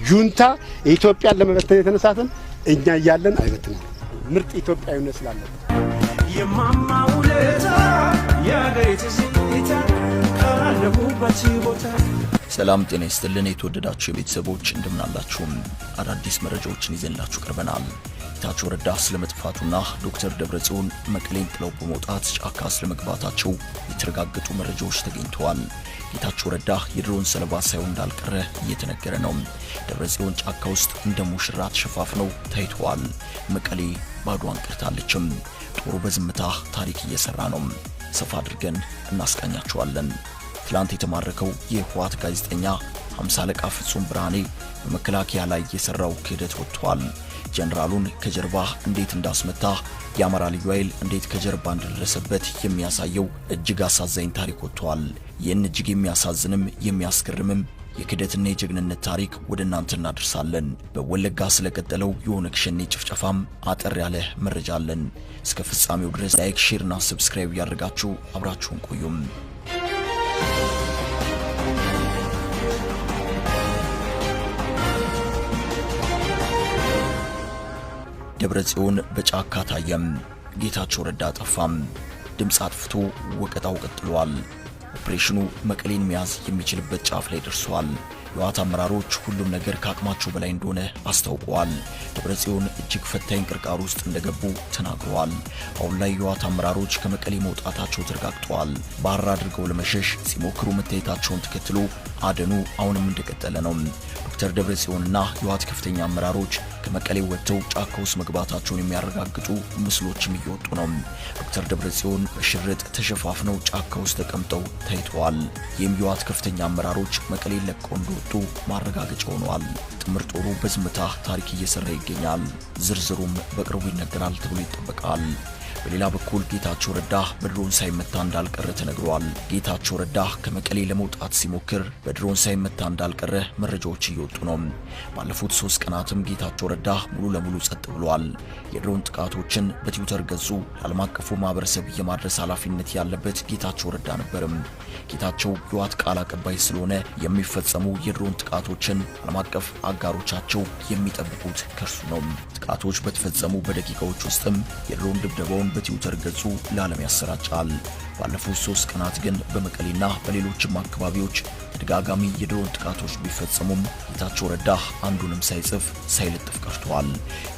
ጁንታ ኢትዮጵያን ለመበተን የተነሳትን እኛ ያያለን አይበትናል ምርጥ ኢትዮጵያዊነት ስላለ የማማውለታ ያገይት ዝይታ ካለሁበት ቦታ ሰላም ጤና ይስጥልን የተወደዳችሁ የቤተሰቦች እንደምናላችሁ አዳዲስ መረጃዎችን ይዘንላችሁ ቀርበናል። ጌታቸው ረዳ ስለመጥፋቱና ዶክተር ደብረጽዮን መቀሌን ጥለው በመውጣት ጫካ ስለመግባታቸው የተረጋገጡ መረጃዎች ተገኝተዋል። ጌታቸው ረዳ የድሮን ሰለባ ሳይሆን እንዳልቀረ እየተነገረ ነው። ደብረጽዮን ጫካ ውስጥ እንደ ሙሽራ ተሸፋፍነው ታይተዋል። መቀሌ ባዶዋን ቀርታለችም። ጦሩ በዝምታ ታሪክ እየሰራ ነው። ሰፋ አድርገን እናስቃኛቸዋለን። ትላንት የተማረከው የህወሓት ጋዜጠኛ 50 አለቃ ፍጹም ብርሃኔ በመከላከያ ላይ የሰራው ክህደት ወጥቷል። ጀነራሉን ከጀርባ እንዴት እንዳስመታ የአማራ ልዩ ኃይል እንዴት ከጀርባ እንደደረሰበት የሚያሳየው እጅግ አሳዛኝ ታሪክ ወጥቷል። ይህን እጅግ የሚያሳዝንም የሚያስገርምም የክህደትና የጀግንነት ታሪክ ወደ እናንተ እናደርሳለን። በወለጋ ስለቀጠለው የኦነግ ሸኔ ጭፍጨፋም አጠር ያለ መረጃ አለን። እስከ ፍጻሜው ድረስ ላይክ፣ ሼር እና ሰብስክራይብ ያደርጋችሁ አብራችሁን ቆዩም። ደብረጽዮን በጫካ ታየም። ጌታቸው ረዳ ጠፋም። ድምጽ አጥፍቶ ወቀጣው ቀጥሏል። ኦፕሬሽኑ መቀሌን መያዝ የሚችልበት ጫፍ ላይ ደርሷል። የህወሓት አመራሮች ሁሉም ነገር ከአቅማቸው በላይ እንደሆነ አስታውቀዋል። ደብረጽዮን እጅግ ፈታኝ ቅርቃር ውስጥ እንደገቡ ተናግረዋል። አሁን ላይ የህወሓት አመራሮች ከመቀሌ መውጣታቸው ተረጋግጧል። ባህር አድርገው ለመሸሽ ሲሞክሩ መታየታቸውን ተከትሎ አደኑ አሁንም እንደቀጠለ ነው። ዶክተር ደብረጽዮንና የህወሓት ከፍተኛ አመራሮች ከመቀሌ ወጥተው ጫካ ውስጥ መግባታቸውን የሚያረጋግጡ ምስሎችም እየወጡ ነው። ዶክተር ደብረጽዮን በሽርጥ ተሸፋፍነው ጫካ ውስጥ ተቀምጠው ታይተዋል። ይህም የህወሓት ከፍተኛ አመራሮች መቀሌን ለቀው እንደወጡ ማረጋገጫ ሆኗል። ጥምር ጦሩ በዝምታ ታሪክ እየሰራ ይገኛል። ዝርዝሩም በቅርቡ ይነገራል ተብሎ ይጠበቃል። በሌላ በኩል ጌታቸው ረዳ በድሮን ሳይመታ እንዳልቀረ ተነግሯል። ጌታቸው ረዳ ከመቀሌ ለመውጣት ሲሞክር በድሮን ሳይመታ እንዳልቀረ መረጃዎች እየወጡ ነው። ባለፉት 3 ቀናትም ጌታቸው ረዳ ሙሉ ለሙሉ ጸጥ ብሏል። የድሮን ጥቃቶችን በትዊተር ገጹ ለዓለም አቀፉ ማህበረሰብ የማድረስ ኃላፊነት ያለበት ጌታቸው ረዳ ነበርም። ጌታቸው የህወሓት ቃል አቀባይ ስለሆነ የሚፈጸሙ የድሮን ጥቃቶችን ዓለም አቀፍ አጋሮቻቸው የሚጠብቁት ከርሱ ነው። ጥቃቶች በተፈጸሙ በደቂቃዎች ውስጥም የድሮን ድብደባውን በትዊተር ገጹ ለዓለም ያሰራጫል። ባለፉት 3 ቀናት ግን በመቀሌና በሌሎችም አካባቢዎች ተደጋጋሚ የድሮን ጥቃቶች ቢፈጸሙም ጌታቸው ረዳ አንዱንም ሳይጽፍ ሳይለጥፍ ቀርቷል።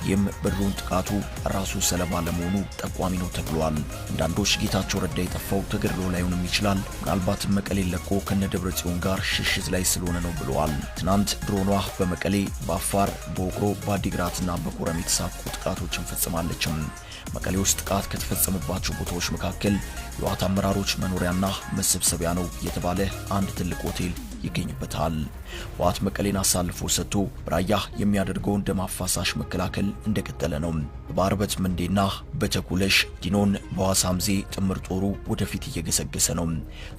ይህም በድሮን ጥቃቱ ራሱ ሰለባ ለመሆኑ ጠቋሚ ነው ተብሏል። አንዳንዶች ጌታቸው ረዳ የጠፋው ተገድሎ ላይሆንም ይችላል፣ ምናልባትም መቀሌን ለቆ ከነደብረጽዮን ጋር ሽሽት ላይ ስለሆነ ነው ብለዋል። ትናንት ድሮኗ በመቀሌ፣ በአፋር፣ በውቅሮ፣ በአዲግራትና በኮረም የተሳኩ ጥቃቶችን ፈጽማለችም። መቀሌ ውስጥ ጥቃት ከተፈጸመባቸው ቦታዎች መካከል የህወሓት አመራሮች መኖሪያና መሰብሰቢያ ነው የተባለ አንድ ትልቅ ሆቴል ይገኝበታል። ህወሓት መቀሌን አሳልፎ ሰጥቶ ራያ የሚያደርገውን ደም አፋሳሽ መከላከል እንደቀጠለ ነው። በአርበት መንዴና በተኩለሽ ዲኖን በዋሳምዜ ጥምር ጦሩ ወደፊት እየገሰገሰ ነው።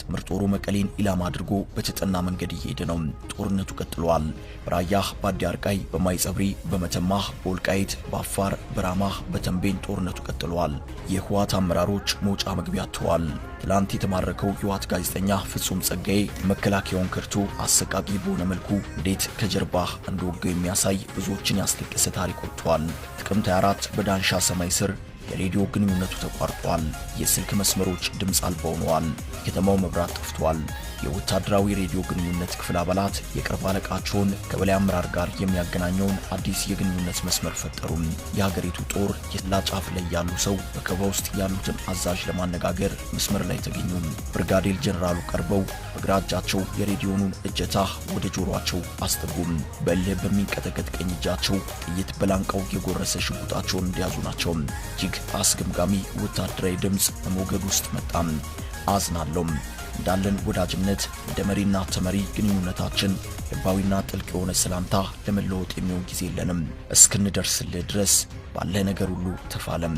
ጥምር ጦሩ መቀሌን ኢላማ አድርጎ በተጠና መንገድ እየሄደ ነው። ጦርነቱ ቀጥሏል። በራያ፣ በአዲ አርቃይ፣ በማይጸብሪ፣ በመተማ፣ በወልቃይት፣ በአፋር፣ በራማ፣ በተንቤን ጦርነቱ ቀጥሏል። የህወሓት አመራሮች መውጫ መግቢያ አጥተዋል። ትላንት የተማረከው የህወሓት ጋዜጠኛ ፍጹም ጸጋዬ መከላከያውን ከርቶ አሰቃቂ በሆነ መልኩ እንዴት ከጀርባ እንደወገው የሚያሳይ ብዙዎችን ያስለቀሰ ታሪክ ወጥቷል። ጥቅምት 24 በዳንሻ ሰማይ ስር የሬዲዮ ግንኙነቱ ተቋርጧል። የስልክ መስመሮች ድምጽ አልባ ሆነዋል። ከተማው መብራት ጠፍቷል። የወታደራዊ ሬዲዮ ግንኙነት ክፍል አባላት የቅርብ አለቃቸውን ከበላይ አመራር ጋር የሚያገናኘውን አዲስ የግንኙነት መስመር ፈጠሩ። የሀገሪቱ ጦር የላ ጫፍ ላይ ያሉ ሰው በከበባ ውስጥ ያሉትን አዛዥ ለማነጋገር መስመር ላይ ተገኙ። ብርጋዴር ጀነራሉ ቀርበው በግራ እጃቸው የሬዲዮኑን እጀታ ወደ ጆሮአቸው አስጠጉም። በእልህ በሚንቀጠቀጥ ቀኝ እጃቸው ጥይት በላንቃው የጎረሰ ሽጉጣቸውን እንደያዙ ናቸው። እጅግ አስገምጋሚ ወታደራዊ ድምጽ በሞገድ ውስጥ መጣም። አዝናለሁ እንዳለን ወዳጅነት እንደ መሪና ተመሪ ግንኙነታችን ልባዊና ጥልቅ የሆነ ሰላምታ ለመለወጥ የሚሆን ጊዜ የለንም። እስክንደርስልህ ድረስ ባለ ነገር ሁሉ ተፋለም።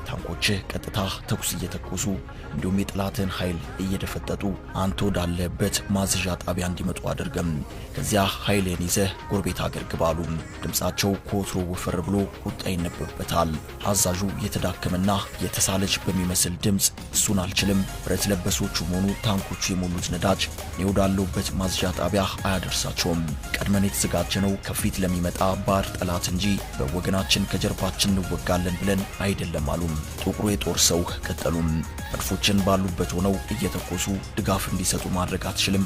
ታንኮችህ ቀጥታ ተኩስ እየተኮሱ እንዲሁም የጠላትን ኃይል እየደፈጠጡ አንተ ወዳለበት ማዘዣ ጣቢያ እንዲመጡ አድርገም። ከዚያ ኃይልን ይዘህ ጎረቤት አገር ግባሉ። ድምጻቸው ከወትሮ ወፈር ብሎ ቁጣ ይነበብበታል። አዛዡ የተዳከመና የተሳለች በሚመስል ድምጽ እሱን አልችልም፣ ብረት ለበሶቹ ሆኑ ታንኮቹ የሞሉት ነዳጅ እኔ ወዳለሁበት ማዘዣ ጣቢያ አያደርሳቸውም። ቀድመን የተዘጋጀነው ከፊት ለሚመጣ ባር ጠላት እንጂ በወገናችን ከጀርባችን እንወጋለን ብለን አይደለም አሉ። ጥቁሩ የጦር ሰው ቀጠሉም። መድፎችን ባሉበት ሆነው እየተኮሱ ድጋፍ እንዲሰጡ ማድረግ አትችልም?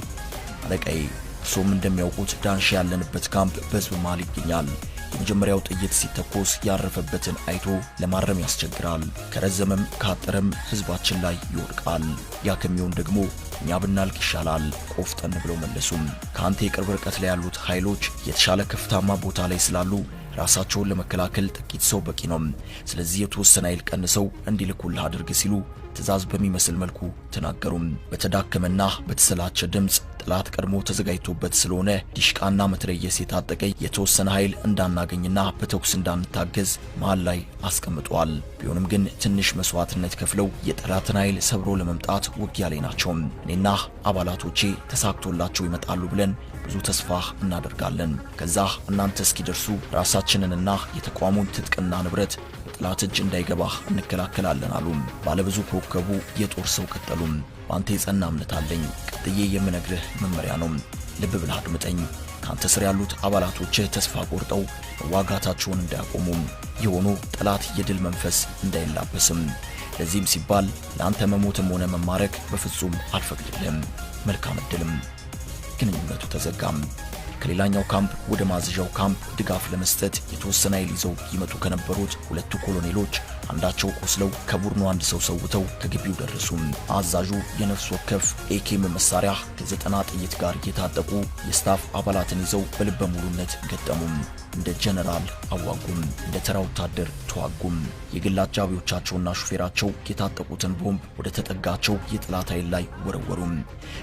አለቃዬ፣ እርሶም እንደሚያውቁት ዳንሻ ያለንበት ካምፕ በሕዝብ መሃል ይገኛል። የመጀመሪያው ጥይት ሲተኮስ ያረፈበትን አይቶ ለማረም ያስቸግራል። ከረዘመም ካጠረም ሕዝባችን ላይ ይወድቃል። ያ ከሚሆን ደግሞ እኛ ብናልቅ ይሻላል፣ ቆፍጠን ብለው መለሱም። ከአንተ የቅርብ ርቀት ላይ ያሉት ኃይሎች የተሻለ ከፍታማ ቦታ ላይ ስላሉ ራሳቸውን ለመከላከል ጥቂት ሰው በቂ ነው። ስለዚህ የተወሰነ ኃይል ቀንሰው እንዲልኩልህ አድርግ ሲሉ ትዕዛዝ በሚመስል መልኩ ተናገሩም። በተዳከመና በተሰላቸ ድምፅ ጠላት ቀድሞ ተዘጋጅቶበት ስለሆነ ዲሽቃና መትረየስ የታጠቀ የተወሰነ ኃይል እንዳናገኝና በተኩስ እንዳንታገዝ መሃል ላይ አስቀምጧል። ቢሆንም ግን ትንሽ መስዋዕትነት ከፍለው የጠላትን ኃይል ሰብሮ ለመምጣት ውጊያ ላይ ናቸው። እኔና አባላቶቼ ተሳክቶላቸው ይመጣሉ ብለን ብዙ ተስፋ እናደርጋለን። ከዛ እናንተ እስኪደርሱ ራሳችንንና የተቋሙን ትጥቅና ንብረት በጠላት እጅ እንዳይገባ እንከላከላለን አሉ። ባለብዙ ኮከቡ የጦር ሰው ቀጠሉም። በአንተ የጸና እምነት አለኝ። ቀጥዬ የምነግርህ መመሪያ ነው። ልብ ብለህ አድምጠኝ። ካንተ ስር ያሉት አባላቶችህ ተስፋ ቆርጠው መዋጋታቸውን እንዳያቆሙም የሆኑ ጠላት የድል መንፈስ እንዳይላበስም። ለዚህም ሲባል ለአንተ መሞትም ሆነ መማረክ በፍጹም አልፈቅድልህም። መልካም ዕድልም። ግንኙነቱ ተዘጋም። ከሌላኛው ካምፕ ወደ ማዘዣው ካምፕ ድጋፍ ለመስጠት የተወሰነ ኃይል ይዘው ይመጡ ከነበሩት ሁለቱ ኮሎኔሎች አንዳቸው ቆስለው ከቡድኑ አንድ ሰው ሰውተው ከግቢው ደረሱ። አዛዡ የነፍስ ወከፍ ኤኬም መሳሪያ ከ90 ጥይት ጋር የታጠቁ የስታፍ አባላትን ይዘው በልበ ሙሉነት ገጠሙም። እንደ ጀነራል አዋጉም፣ እንደ ተራ ወታደር ተዋጉም። የግል አጃቢዎቻቸውና ሹፌራቸው የታጠቁትን ቦምብ ወደ ተጠጋቸው የጠላት ኃይል ላይ ወረወሩም።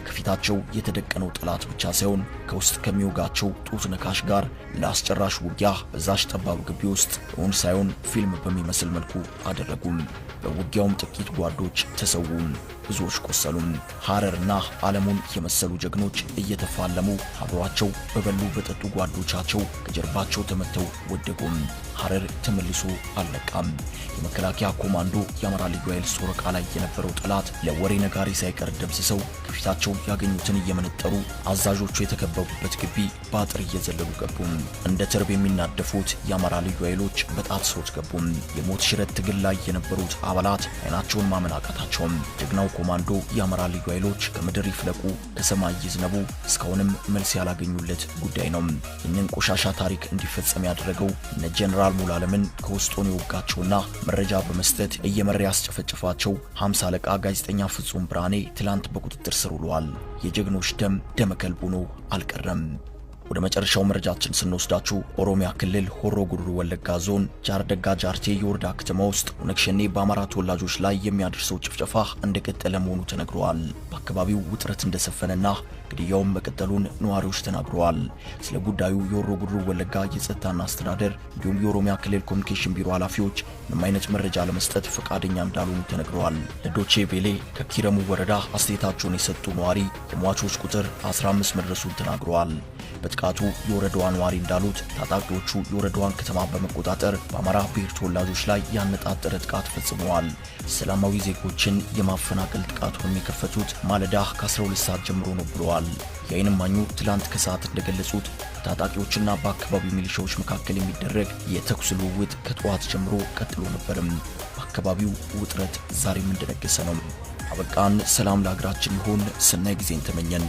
ከፊታቸው የተደቀነው ጠላት ብቻ ሳይሆን ከውስጥ ከሚወጋቸው ጡት ነካሽ ጋር ለአስጨራሽ ውጊያ በዛሽ ጠባብ ግቢ ውስጥ እውን ሳይሆን ፊልም በሚመስል መልኩ አደረጉም። በውጊያውም ጥቂት ጓዶች ተሰውም፣ ብዙዎች ቆሰሉም። ሐረርና ዓለሙን የመሰሉ ጀግኖች እየተፋለሙ አብሯቸው በበሉ በጠጡ ጓዶቻቸው ከጀርባቸው ተመተው ወደቁም። ሐረር ተመልሶ አልነቃም። የመከላከያ ኮማንዶ የአማራ ልዩ ኃይል ሶረቃ ላይ የነበረው ጠላት ለወሬ ነጋሪ ሳይቀር ደምስሰው ከፊታቸው ያገኙትን እየመነጠሩ አዛዦቹ የተከበቡበት ግቢ በአጥር እየዘለሉ ገቡም። እንደ ተርብ የሚናደፉት የአማራ ልዩ ኃይሎች በጣጥሶት ገቡም። የሞት ሽረት ትግል ላይ የነበሩት አባላት አይናቸውን ማመን አቃታቸውም። ጀግናው ኮማንዶ የአማራ ልዩ ኃይሎች ከምድር ይፍለቁ ከሰማይ ይዝነቡ እስካሁንም መልስ ያላገኙለት ጉዳይ ነው። ይህንን ቆሻሻ ታሪክ እንዲፈጸም ያደረገው እነ ጀነራል ሙሉዓለምን ከውስጡን የወጋቸውና መረጃ በመስጠት እየመራ ያስጨፈጨፋቸው 50 አለቃ ጋዜጠኛ ፍጹም ብርሃኔ ትላንት በቁጥጥር ስር ውሏል። የጀግኖች ደም ደመከልብ ሆኖ አልቀረም። ወደ መጨረሻው መረጃችን ስንወስዳችሁ ኦሮሚያ ክልል ሆሮ ጉዱሩ ወለጋ ዞን ጃርደጋ ጃርቴ የወረዳ ከተማ ውስጥ ኦነግ ሸኔ በአማራ ተወላጆች ላይ የሚያደርሰው ጭፍጨፋ እንደቀጠለ መሆኑ ተነግሯል። በአካባቢው ውጥረት እንደሰፈነና ግድያውን መቀጠሉን ነዋሪዎች ተናግረዋል። ስለ ጉዳዩ የሆሮ ጉዱሩ ወለጋ የጸጥታና አስተዳደር እንዲሁም የኦሮሚያ ክልል ኮሚኒኬሽን ቢሮ ኃላፊዎች ምንም አይነት መረጃ ለመስጠት ፈቃደኛ እንዳልሆኑ ተነግረዋል። ለዶቼ ቬሌ ከኪረሙ ወረዳ አስተያየታቸውን የሰጡ ነዋሪ የሟቾች ቁጥር 15 መድረሱን ተናግረዋል። በጥቃቱ የወረዳዋ ነዋሪ እንዳሉት ታጣቂዎቹ የወረዳዋን ከተማ በመቆጣጠር በአማራ ብሔር ተወላጆች ላይ ያነጣጠረ ጥቃት ፈጽመዋል። ሰላማዊ ዜጎችን የማፈናቀል ጥቃቱን የከፈቱት ማለዳ ከ12 ሰዓት ጀምሮ ነው ብለዋል። የዓይን እማኙ ትላንት ከሰዓት እንደገለጹት ታጣቂዎችና በአካባቢው ሚሊሻዎች መካከል የሚደረግ የተኩስ ልውውጥ ከጠዋት ጀምሮ ቀጥሎ ነበርም። በአካባቢው ውጥረት ዛሬም እንደነገሰ ነው። አበቃን። ሰላም ለሀገራችን ይሁን። ሰናይ ጊዜን ተመኘን።